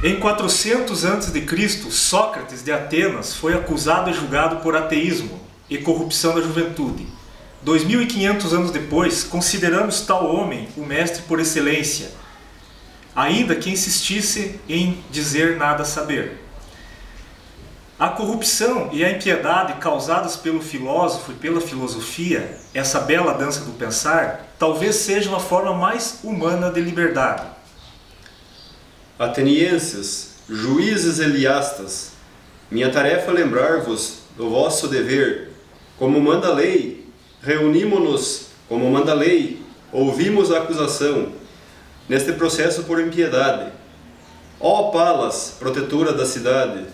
Em 400 a.C., Sócrates de Atenas foi acusado e julgado por ateísmo e corrupção da juventude. 2500 anos depois, consideramos tal homem o mestre por excelência, ainda que insistisse em dizer nada saber. A corrupção e a impiedade causadas pelo filósofo e pela filosofia, essa bela dança do pensar, talvez seja uma forma mais humana de liberdade. Atenienses, juízes eliastas, minha tarefa é lembrar-vos do vosso dever. Como manda a lei, reunimo-nos, como manda a lei, ouvimos a acusação, neste processo por impiedade. Ó Palas, protetora da cidade,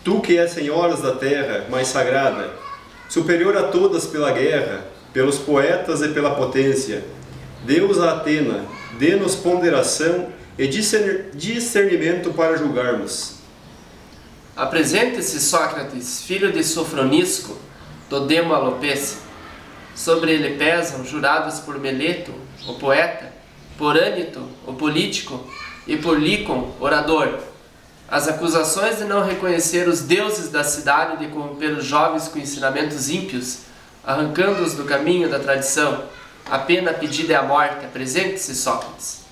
tu que és senhoras da terra, mais sagrada, superior a todas pela guerra, pelos poetas e pela potência, deusa Atena, dê-nos ponderação e discernimento para julgarmos. Apresente-se, Sócrates, filho de Sofronisco, do Demo Alopecia. Sobre ele pesam, jurados por Meleto, o poeta, por Ânito, o político, e por Lícon, orador, as acusações de não reconhecer os deuses da cidade e de corromper os jovens com ensinamentos ímpios, arrancando-os do caminho da tradição. A pena pedida é a morte. Apresente-se, Sócrates.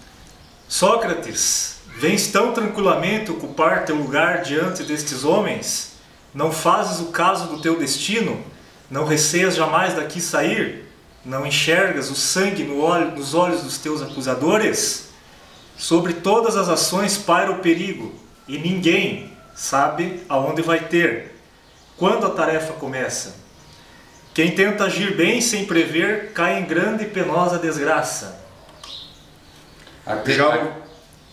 Sócrates, vens tão tranquilamente ocupar teu lugar diante destes homens? Não fazes o caso do teu destino? Não receias jamais daqui sair? Não enxergas o sangue nos olhos dos teus acusadores? Sobre todas as ações paira o perigo, e ninguém sabe aonde vai ter. Quando a tarefa começa? Quem tenta agir bem sem prever, cai em grande e penosa desgraça.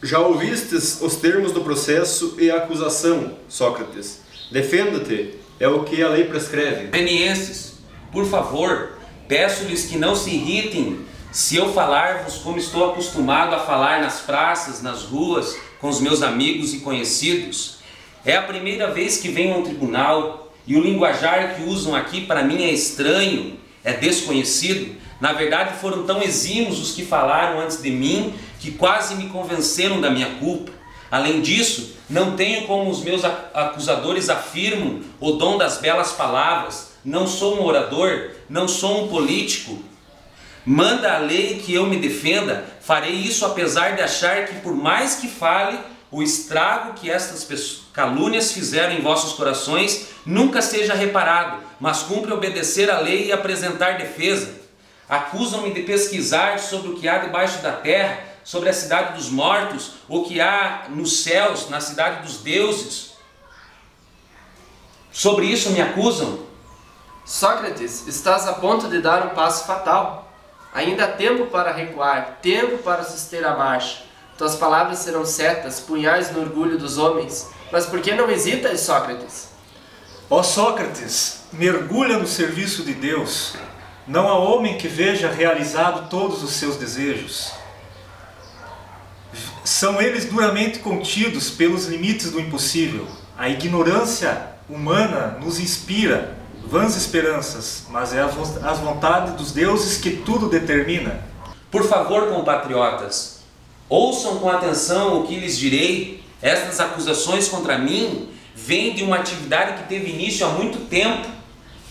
Já ouvistes os termos do processo e a acusação, Sócrates. Defenda-te, é o que a lei prescreve. Atenienses, por favor, peço-lhes que não se irritem se eu falar-vos como estou acostumado a falar nas praças, nas ruas, com os meus amigos e conhecidos. É a primeira vez que venho a um tribunal e o linguajar que usam aqui para mim é estranho, é desconhecido. Na verdade, foram tão exímios os que falaram antes de mim que quase me convenceram da minha culpa. Além disso, não tenho, como os meus acusadores afirmam, o dom das belas palavras. Não sou um orador, não sou um político. Manda a lei que eu me defenda. Farei isso apesar de achar que, por mais que fale, o estrago que estas calúnias fizeram em vossos corações nunca seja reparado, mas cumpre obedecer à lei e apresentar defesa. Acusam-me de pesquisar sobre o que há debaixo da terra, sobre a cidade dos mortos, o que há nos céus, na cidade dos deuses. Sobre isso me acusam. Sócrates, estás a ponto de dar um passo fatal. Ainda há tempo para recuar, tempo para suster a marcha. Tuas palavras serão setas, punhais no orgulho dos homens. Mas por que não hesitas, Sócrates? Ó Sócrates, mergulha no serviço de Deus. Não há homem que veja realizado todos os seus desejos. São eles duramente contidos pelos limites do impossível. A ignorância humana nos inspira vãs esperanças, mas é as vontades dos deuses que tudo determina. Por favor, compatriotas, ouçam com atenção o que lhes direi. Estas acusações contra mim vêm de uma atividade que teve início há muito tempo.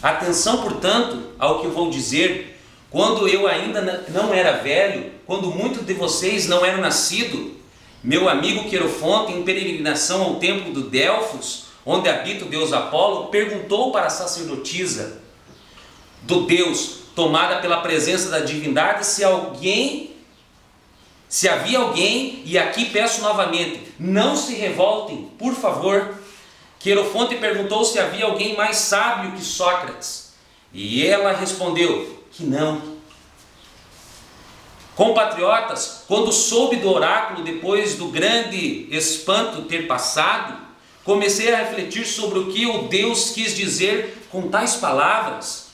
Atenção, portanto, ao que eu vou dizer. Quando eu ainda não era velho, quando muitos de vocês não eram nascidos, meu amigo Querofonte, em peregrinação ao templo de Delfos, onde habita o deus Apolo, perguntou para a sacerdotisa do deus, tomada pela presença da divindade, se havia alguém, e aqui peço novamente, não se revoltem, por favor. Querofonte perguntou se havia alguém mais sábio que Sócrates, e ela respondeu que não. Compatriotas, quando soube do oráculo depois do grande espanto ter passado, comecei a refletir sobre o que o Deus quis dizer com tais palavras.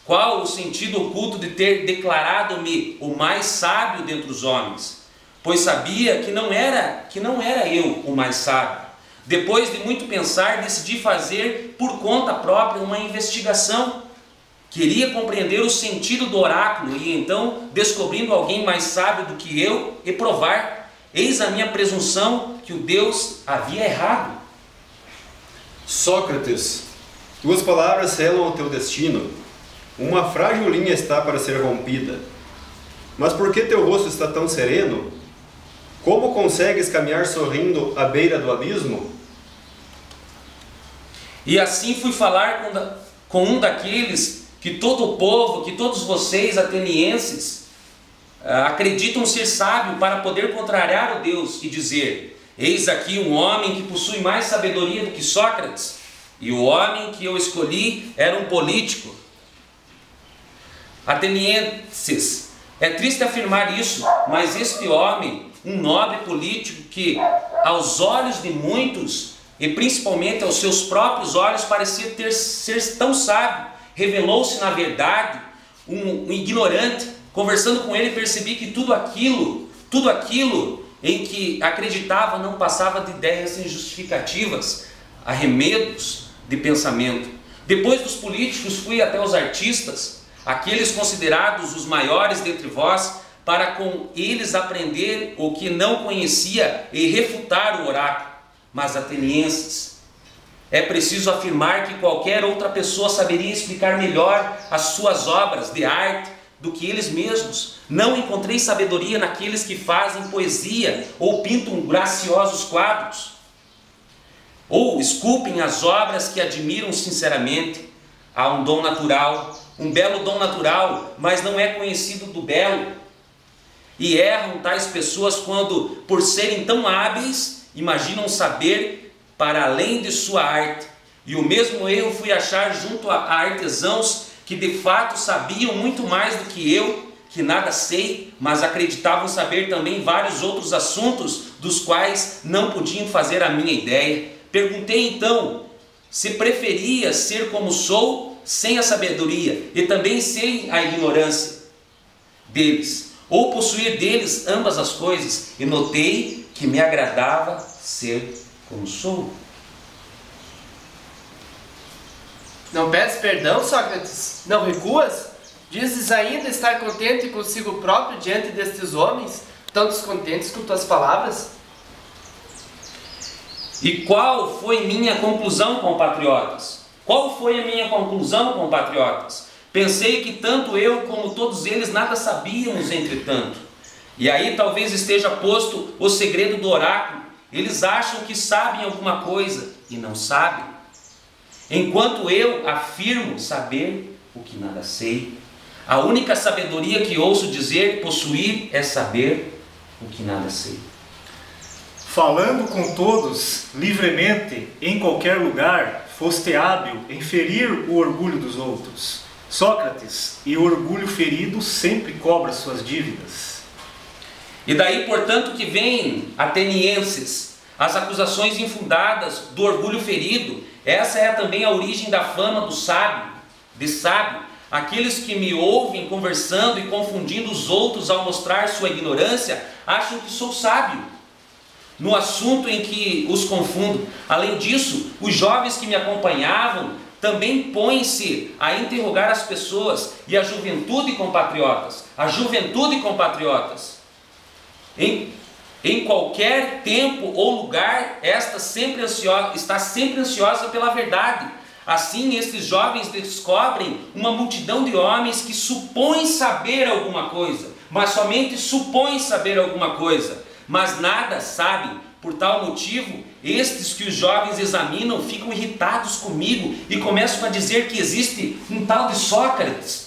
Qual o sentido oculto de ter declarado-me o mais sábio dentre os homens? Pois sabia que não era eu o mais sábio. Depois de muito pensar, decidi fazer por conta própria uma investigação. Queria compreender o sentido do oráculo e então, descobrindo alguém mais sábio do que eu, e provar. Eis a minha presunção que o Deus havia errado. Sócrates, tuas palavras selam o teu destino. Uma frágil linha está para ser rompida. Mas por que teu rosto está tão sereno? Como consegues caminhar sorrindo à beira do abismo? E assim fui falar com um daqueles que todo o povo, que todos vocês atenienses acreditam ser sábio para poder contrariar o Deus e dizer: eis aqui um homem que possui mais sabedoria do que Sócrates, e o homem que eu escolhi era um político. Atenienses, é triste afirmar isso, mas este homem, um nobre político que aos olhos de muitos, e principalmente aos seus próprios olhos, parecia ser tão sábio, revelou-se na verdade um ignorante. Conversando com ele, percebi que tudo aquilo em que acreditava não passava de ideias injustificativas, arremedos de pensamento. Depois dos políticos, fui até os artistas, aqueles considerados os maiores dentre vós, para com eles aprender o que não conhecia e refutar o oráculo. Mas, atenienses, é preciso afirmar que qualquer outra pessoa saberia explicar melhor as suas obras de arte do que eles mesmos. Não encontrei sabedoria naqueles que fazem poesia ou pintam graciosos quadros, ou esculpem as obras que admiram sinceramente. Há um dom natural, um belo dom natural, mas não é conhecido do belo. E erram tais pessoas quando, por serem tão hábeis, imaginam saber para além de sua arte. E o mesmo erro fui achar junto a artesãos que de fato sabiam muito mais do que eu, que nada sei, mas acreditavam saber também vários outros assuntos dos quais não podiam fazer a minha ideia. Perguntei então se preferia ser como sou, sem a sabedoria e também sem a ignorância deles, ou possuir deles ambas as coisas, e notei que me agradava ser como sou. Não pedes perdão, Sócrates? Não recuas? Dizes ainda estar contente consigo próprio diante destes homens, tão descontentes com tuas palavras? E qual foi minha conclusão, compatriotas? Qual foi a minha conclusão, compatriotas? Pensei que tanto eu como todos eles nada sabíamos, entretanto. E aí talvez esteja posto o segredo do oráculo. Eles acham que sabem alguma coisa e não sabem, enquanto eu afirmo saber o que nada sei. A única sabedoria que ouço dizer possuir é saber o que nada sei. Falando com todos, livremente, em qualquer lugar, foste hábil em ferir o orgulho dos outros. Sócrates, e o orgulho ferido sempre cobra suas dívidas. E daí, portanto, que vêm, atenienses, as acusações infundadas do orgulho ferido. Essa é também a origem da fama do sábio, de sábio. Aqueles que me ouvem conversando e confundindo os outros ao mostrar sua ignorância, acham que sou sábio no assunto em que os confundo. Além disso, os jovens que me acompanhavam também põem-se a interrogar as pessoas, e a juventude, compatriotas, em qualquer tempo ou lugar, esta está sempre ansiosa pela verdade. Assim, estes jovens descobrem uma multidão de homens que supõem saber alguma coisa, mas somente supõem saber alguma coisa, mas nada sabem. Por tal motivo, estes que os jovens examinam ficam irritados comigo e começam a dizer que existe um tal de Sócrates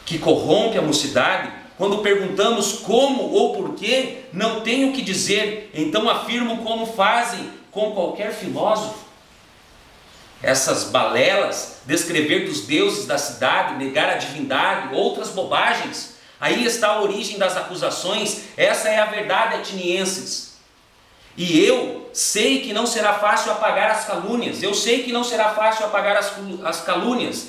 que corrompe a mocidade. Quando perguntamos como ou porquê, não tenho o que dizer, então afirmam como fazem com qualquer filósofo. Essas balelas, descrever dos deuses da cidade, negar a divindade, outras bobagens. Aí está a origem das acusações. Essa é a verdade, atenienses. E eu sei que não será fácil apagar as calúnias. Eu sei que não será fácil apagar as calúnias.